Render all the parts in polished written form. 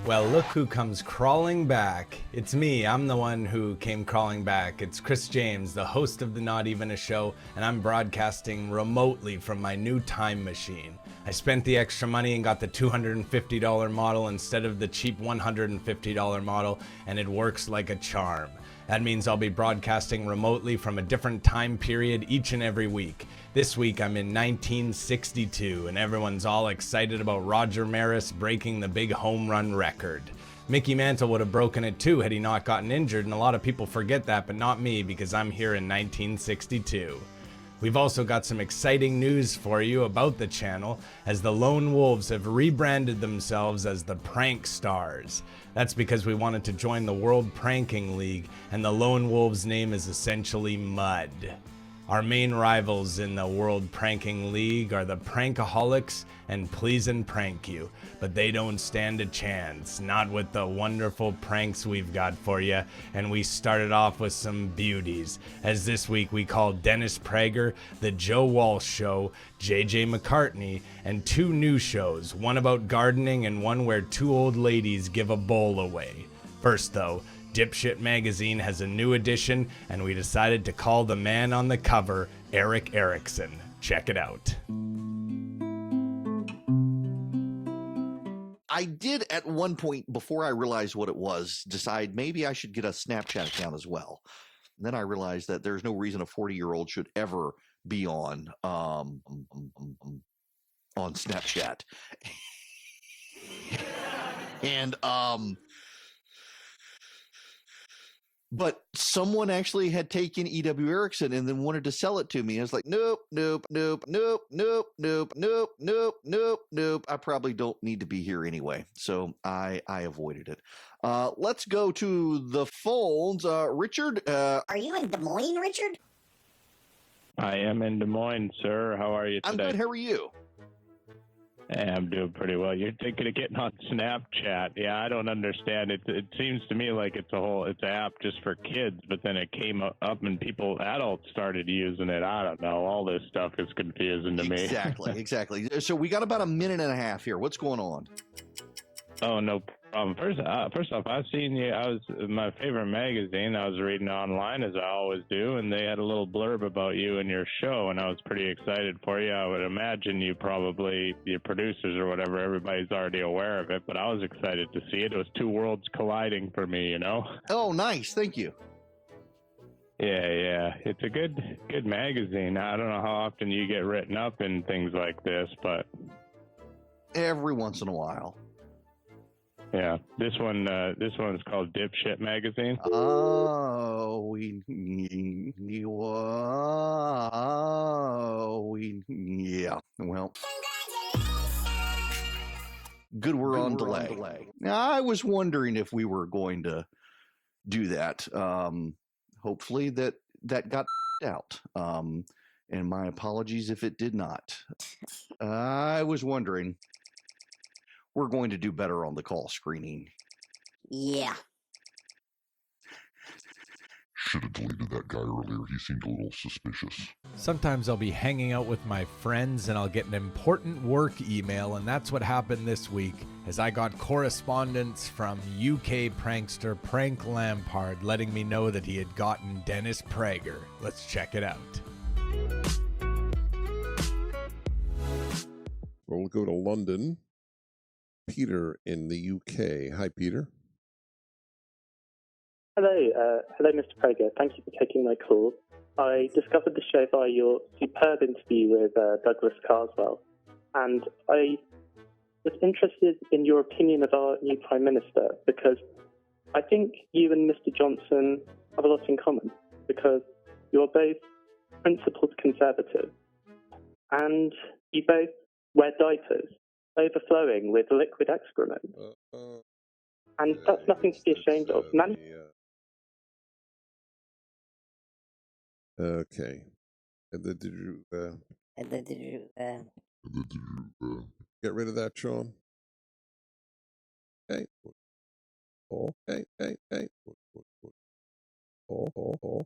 Well, look who comes crawling back. It's me. I'm the one who came crawling back. It's Chris James, the host of the Not Even a Show, and I'm broadcasting remotely from my new time machine. I spent the extra money and got the $250 model instead of the cheap $150 model, and it works like a charm. That means I'll be broadcasting remotely from a different time period each and every week. This week I'm in 1962, and everyone's all excited about Roger Maris breaking the big home run record. Mickey Mantle would have broken it too had he not gotten injured, and a lot of people forget that, but not me, because I'm here in 1962. We've also got some exciting news for you about the channel, as the Lone Wolves have rebranded themselves as the Prank Stars. That's because we wanted to join the World Pranking League, and the Lone Wolves' name is essentially mud. Our main rivals in the World Pranking League are the Prankaholics and Please and Prank You, but they don't stand a chance, not with the wonderful pranks we've got for you. And we started off with some beauties, as this week we called Dennis Prager, The Joe Walsh Show, JJ McCartney, and two new shows, one about gardening and one where two old ladies give a bowl away. First though, Dipshit Magazine has a new edition, and we decided to call the man on the cover Erick Erickson. Check it out. I did at one point, before I realized what it was, decide maybe I should get a Snapchat account as well. And then I realized that there's no reason a 40-year-old should ever be on Snapchat. And but someone actually had taken E.W. Erickson and then wanted to sell it to me. I was like, nope. I probably don't need to be here anyway. So I avoided it. Let's go to the phones. Richard. Are you in Des Moines, Richard? I am in Des Moines, sir. How are you today? I'm good. How are you? Hey, I'm doing pretty well. You're thinking of getting on Snapchat. Yeah, I don't understand. It seems to me like it's an app just for kids, but then it came up and adults started using it. I don't know. All this stuff is confusing to me. Exactly. So we got about a minute and a half here. What's going on? Oh, no problem. First off, I've seen you. My favorite magazine. I was reading online, as I always do, and they had a little blurb about you and your show, and I was pretty excited for you. I would imagine your producers or whatever, everybody's already aware of it, but I was excited to see it. It was two worlds colliding for me, you know? Oh, nice. Thank you. Yeah. It's a good magazine. I don't know how often you get written up in things like this, but every once in a while. Yeah, this one is called Dipshit Magazine. Yeah. Well, good. We're on delay. Now, I was wondering if we were going to do that. Hopefully that got out. And my apologies if it did not. I was wondering. We're going to do better on the call screening. Yeah. Should have deleted that guy earlier. He seemed a little suspicious. Sometimes I'll be hanging out with my friends and I'll get an important work email, and that's what happened this week, as I got correspondence from UK prankster Prank Lampard letting me know that he had gotten Dennis Prager. Let's check it out. We'll go to London. Peter in the UK. Hi, Peter. Hello, Mr. Prager. Thank you for taking my call. I discovered the show via your superb interview with Douglas Carswell, and I was interested in your opinion of our new Prime Minister, because I think you and Mr. Johnson have a lot in common, because you're both principled conservatives, and you both wear diapers overflowing with liquid excrement. And that's nothing to be ashamed of. Okay. And then did you get rid of that, Sean? Hey. Oh, hey. Oh.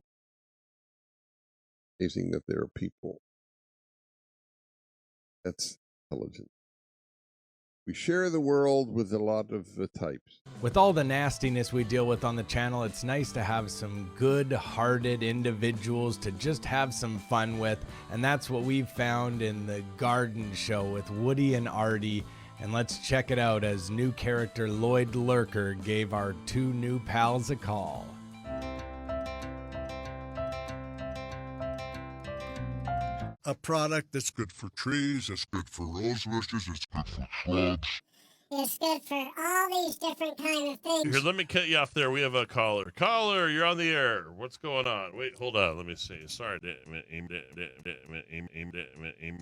Amazing that there are people. That's intelligent. We share the world with a lot of types. With all the nastiness we deal with on the channel, it's nice to have some good-hearted individuals to just have some fun with, and that's what we've found in the Garden Show with Woody and Artie. And let's check it out as new character Lloyd Lurker gave our two new pals a call. A product that's good for trees, it's good for rose bushes, it's good for shrubs. It's good for all these different kind of things. Here, let me cut you off there. We have a caller. Caller, you're on the air. What's going on? Wait, hold on. Let me see. Sorry to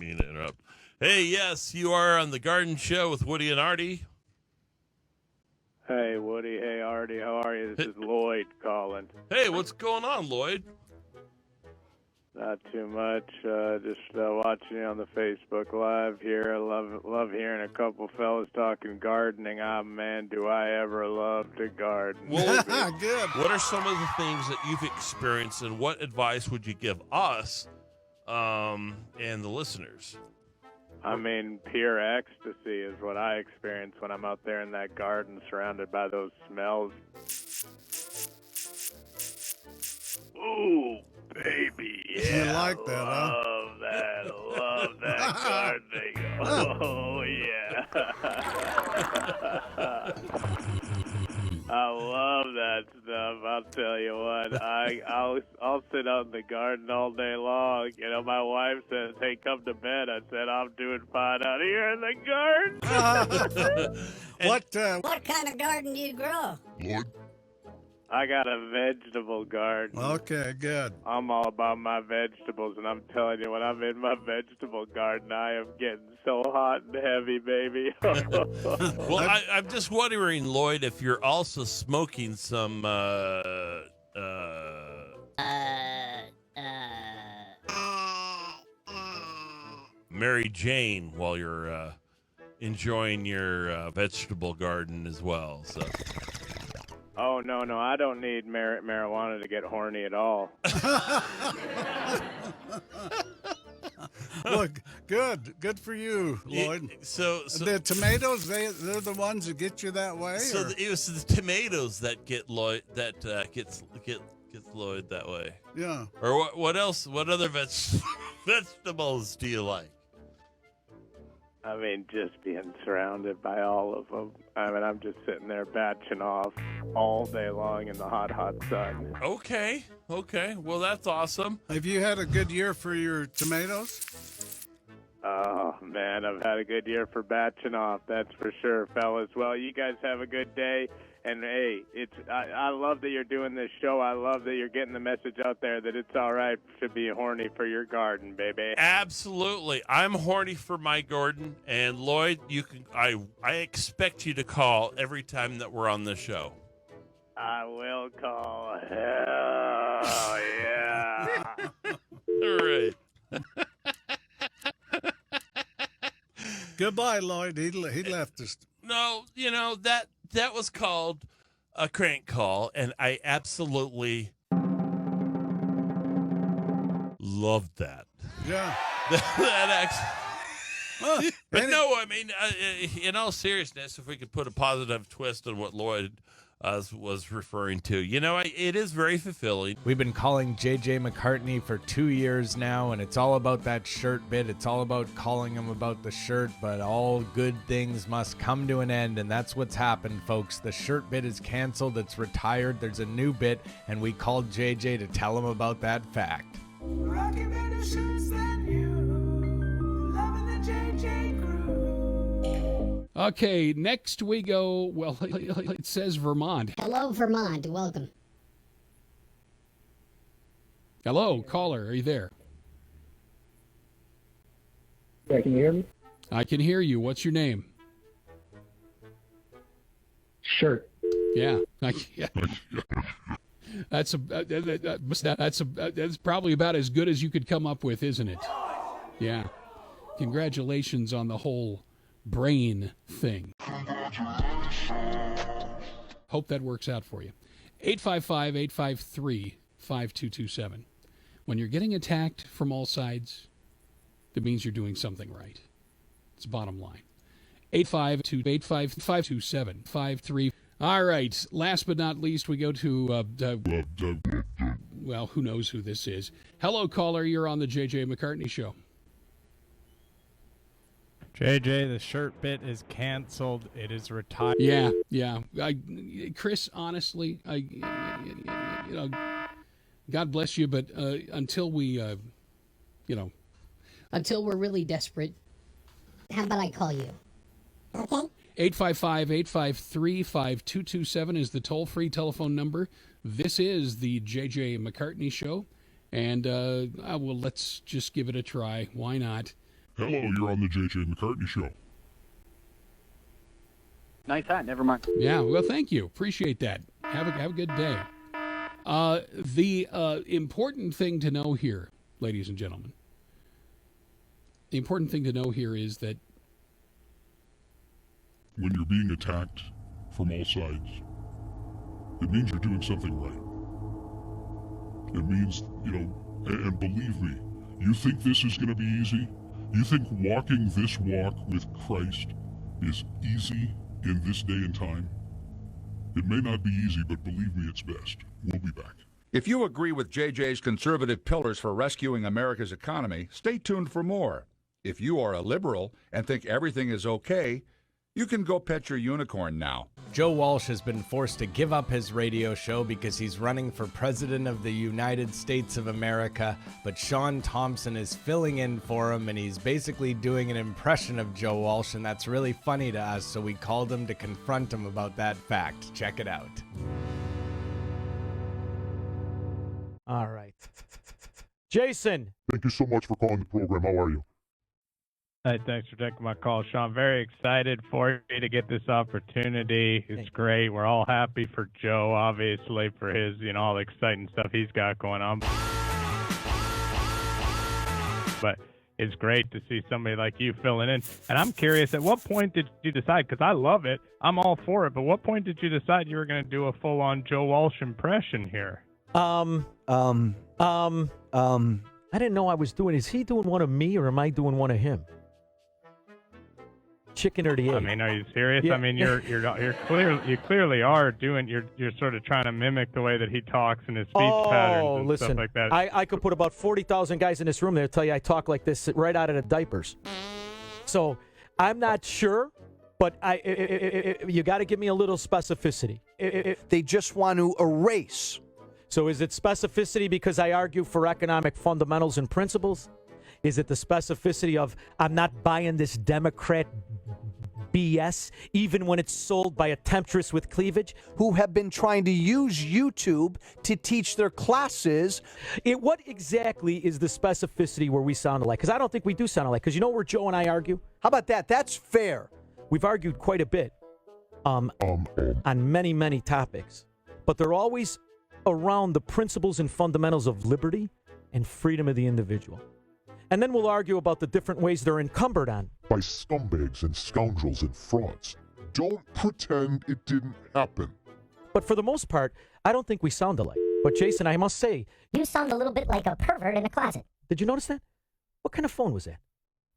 interrupt. Hey, yes, you are on the Garden Show with Woody and Artie. Hey, Woody. Hey, Artie. How are you? This is Lloyd calling. Hey, what's going on, Lloyd? Not too much. Just watching you on the Facebook Live here. I love hearing a couple fellas talking gardening. Ah, man, do I ever love to garden. Well, good. What are some of the things that you've experienced, and what advice would you give us and the listeners? I mean, pure ecstasy is what I experience when I'm out there in that garden surrounded by those smells. Ooh, baby, yeah. You like that, huh? Love that gardening. Oh, yeah. I love that stuff. I'll tell you what. I'll sit out in the garden all day long. You know, my wife says, "Hey, come to bed." I said, "I'm doing fine out here in the garden." What kind of garden do you grow? Lloyd? I got a vegetable garden. Okay, good. I'm all about my vegetables, and I'm telling you, when I'm in my vegetable garden, I am getting so hot and heavy, baby. Well, I'm just wondering, Lloyd, if you're also smoking some Mary Jane while you're enjoying your vegetable garden as well. So. Oh, no, I don't need marijuana to get horny at all. Look, good for you, Lloyd. So the tomatoes, they're the ones that get you that way. So it was the tomatoes that get Lloyd gets Lloyd that way. Yeah. Or what else? What other vegetables do you like? I mean, just being surrounded by all of them. I mean, I'm just sitting there batching off all day long in the hot sun. Okay. Well, that's awesome. Have you had a good year for your tomatoes? Oh, man, I've had a good year for batching off, that's for sure, fellas. Well, you guys have a good day. And, hey, I love that you're doing this show. I love that you're getting the message out there that it's all right to be horny for your garden, baby. Absolutely. I'm horny for my garden. And, Lloyd, I expect you to call every time that we're on the show. I will call. Hell yeah. All right. Goodbye, Lloyd. He left us. No, that was called a crank call, and I absolutely loved that. Yeah. But no, I mean, in all seriousness, if we could put a positive twist on what Lloyd was referring to, it is very fulfilling. We've been calling JJ McCartney for 2 years now, and it's all about that shirt bit. It's all about calling him about the shirt, but all good things must come to an end, and that's what's happened, folks. The shirt bit is canceled. It's retired. There's a new bit, and we called JJ to tell him about that fact. Rocking better shirts than you, loving the JJ crew. Okay, next we go, well, it says Vermont. Hello, Vermont. Welcome. Hello, caller. Are you there? Yeah, can you hear me? I can hear you. What's your name? Shirt. Yeah. That's probably about as good as you could come up with, isn't it? Yeah. Congratulations on the whole brain thing. Hope that works out for you. 855-853-5227. When you're getting attacked from all sides, that means you're doing something right. It's bottom line. 855-527-53. All right. Last but not least, we go to, well, who knows who this is. Hello, caller. You're on the JJ McCartney Show. JJ, the shirt bit is canceled. It is retired. Yeah. Chris, honestly, God bless you, but until we, until we're really desperate, How about I call you? Okay. 855-853-5227 is the toll-free telephone number. This is the JJ McCartney Show, and well, let's just give it a try. Why not? Hello, you're on the JJ McCartney Show. Nice hat, never mind. Yeah, well, thank you. Appreciate that. Have a good day. The important thing to know here, ladies and gentlemen, the important thing to know here is that When you're being attacked from all sides, it means you're doing something right. It means, and believe me, you think this is going to be easy? You think walking this walk with Christ is easy in this day and time? It may not be easy, but believe me, it's best. We'll be back. If you agree with JJ's conservative pillars for rescuing America's economy, stay tuned for more. If you are a liberal and think everything is okay, you can go pet your unicorn now. Joe Walsh has been forced to give up his radio show because he's running for president of the United States of America, but Sean Thompson is filling in for him, and he's basically doing an impression of Joe Walsh, and that's really funny to us, so we called him to confront him about that fact. Check it out. All right. Jason. Thank you so much for calling the program. How are you? Hey, thanks for taking my call, Sean. Very excited for you to get this opportunity. It's great. We're all happy for Joe, obviously, for his, all the exciting stuff he's got going on. But it's great to see somebody like you filling in. And I'm curious, at what point did you decide, because I love it, I'm all for it, but what point did you decide you were going to do a full-on Joe Walsh impression here? I didn't know I was doing. Is he doing one of me, or am I doing one of him? Chicken or the egg? I mean, are you serious? Yeah. I mean, you clearly are doing. You're sort of trying to mimic the way that he talks and his speech patterns and listen, stuff like that. I could put about 40,000 guys in this room that'll tell you I talk like this right out of the diapers. So I'm not sure, but you got to give me a little specificity. They just want to erase. So is it specificity because I argue for economic fundamentals and principles? Is it the specificity of I'm not buying this Democrat BS, even when it's sold by a temptress with cleavage? Who have been trying to use YouTube to teach their classes. What exactly is the specificity where we sound alike? Because I don't think we do sound alike. Because you know where Joe and I argue? How about that? That's fair. We've argued quite a bit on many, many topics. But they're always around the principles and fundamentals of liberty and freedom of the individual. And then we'll argue about the different ways they're encumbered on. By scumbags and scoundrels and frauds. Don't pretend it didn't happen. But for the most part, I don't think we sound alike. But Jason, I must say, You sound a little bit like a pervert in a closet. did you notice that? What kind of phone was that?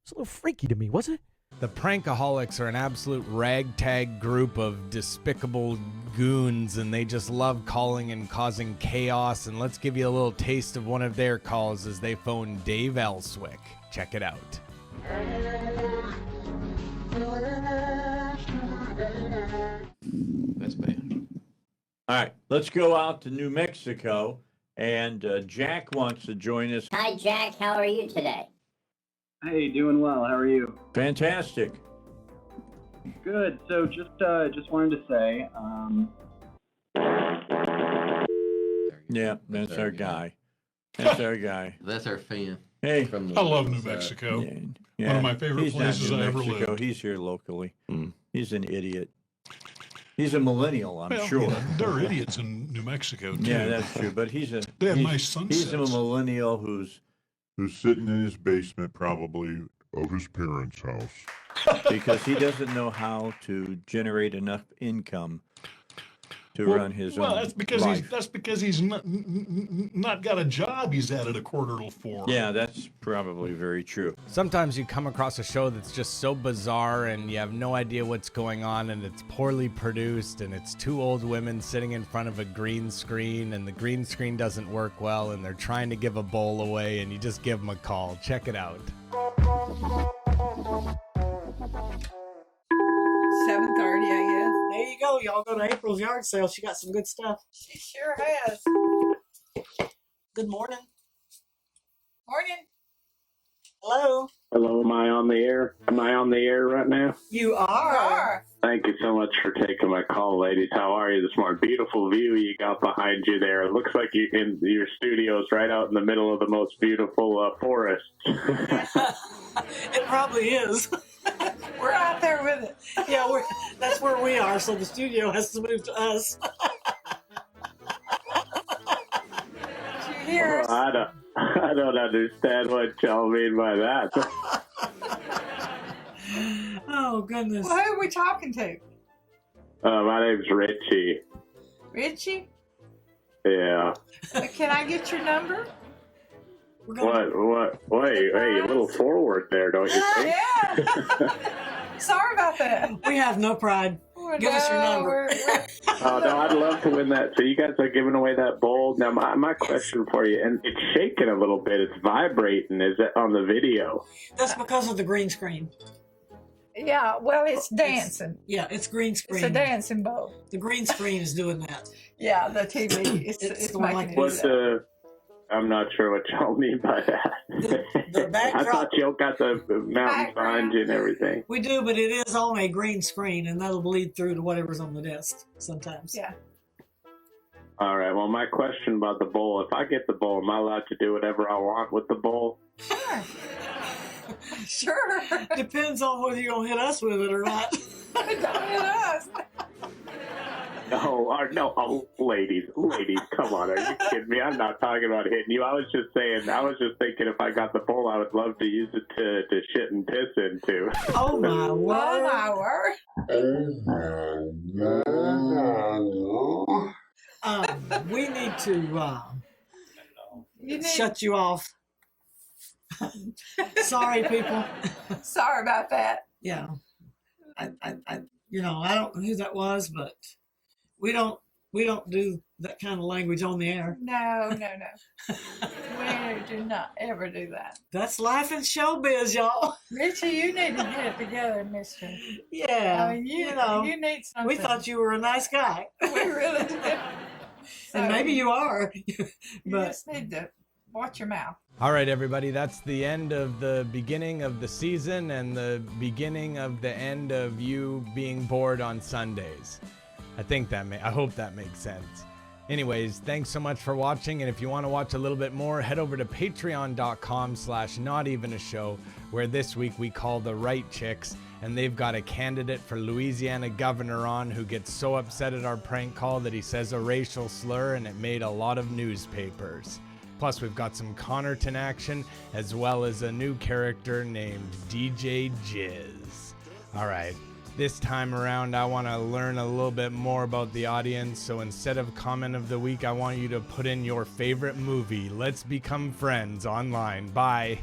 It's a little freaky to me, wasn't it? The Prankaholics are an absolute ragtag group of despicable goons, and they just love calling and causing chaos. And let's give you a little taste of one of their calls as they phone Dave Elswick. Check it out. That's bad. All right, let's go out to New Mexico, and Jack wants to join us. Hi, Jack. How are you today? Hey, doing well. How are you? Fantastic. Good. So just wanted to say, Yeah, that's our guy. That's our guy. That's our fan. Hey, I love New Mexico. Yeah. One of my favorite He's not places New I ever Mexico. lived. He's here locally. He's an idiot. He's a millennial, I'm Well, sure. you know, there are idiots in New Mexico, too. Yeah, that's true. But he's a They have he's- nice sunsets. He's a millennial who's sitting in his basement, probably, of his parents' house. because he doesn't know how to generate enough income to run his own. Well, life. that's because he's not got a job. He's at it a quarter till 4. Yeah, that's probably very true. Sometimes you come across a show that's just so bizarre and you have no idea what's going on, and it's poorly produced, and it's two old women sitting in front of a green screen, and the green screen doesn't work well, and they're trying to give a bowl away, and you just give them a call. Check it out. 7:30, I guess. There you go. Y'all go to April's yard sale. She got some good stuff. She sure has. Good morning. Morning. Hello. Hello, am I on the air? Am I on the air right now? You are. Thank you so much for taking my call, ladies. How are you this morning? Beautiful view you got behind you there. It looks like your studio's right out in the middle of the most beautiful forest. It probably is. We're out there with it. Yeah, that's where we are, so the studio has to move to us. Did you hear us? Well, I don't understand what y'all mean by that. Oh, goodness. Well, who are we talking to? My name's Richie. Richie? Yeah. Can I get your number? What? Wait, a little forward there, don't you think? Yeah. Sorry about that. We have no pride. Give us your number. Oh, no, I'd love to win that. So you guys are giving away that bowl. Now, my question for you, and it's shaking a little bit. It's vibrating. Is it on the video? That's because of the green screen. Yeah, well, it's dancing. It's green screen. It's a dancing bowl. The green screen is doing that. Yeah, the TV. It's the one like I'm not sure what y'all mean by that. The backdrop. I thought y'all got the mountains behind you and everything. We do, but it is on a green screen, and that'll bleed through to whatever's on the desk sometimes. Yeah. All right. Well, my question about the bowl, if I get the bowl, am I allowed to do whatever I want with the bowl? Sure. Depends on whether you're going to hit us with it or not. Don't hit us. No, ladies, come on, are you kidding me? I'm not talking about hitting you. I was just thinking if I got the bowl, I would love to use it to shit and piss into. Oh, my word. We need to shut you off. Sorry, people. Sorry about that. Yeah. I don't know who that was, but we don't do that kind of language on the air. No. We do not ever do that. That's life in showbiz, y'all. Richie, you need to get it together, mister. Yeah. I mean, you need something. We thought you were a nice guy. We really did. And maybe you are. You just need to watch your mouth. All right, everybody, that's the end of the beginning of the season and the beginning of the end of you being bored on Sundays. I hope that makes sense. Anyways, thanks so much for watching, and if you want to watch a little bit more, head over to patreon.com/notevenashow, where this week we call the Right Chicks, and they've got a candidate for Louisiana governor on who gets so upset at our prank call that he says a racial slur, and it made a lot of newspapers. Plus, we've got some Connerton action, as well as a new character named DJ Jizz. All right, this time around, I want to learn a little bit more about the audience, so instead of comment of the week, I want you to put in your favorite movie. Let's become friends online. Bye.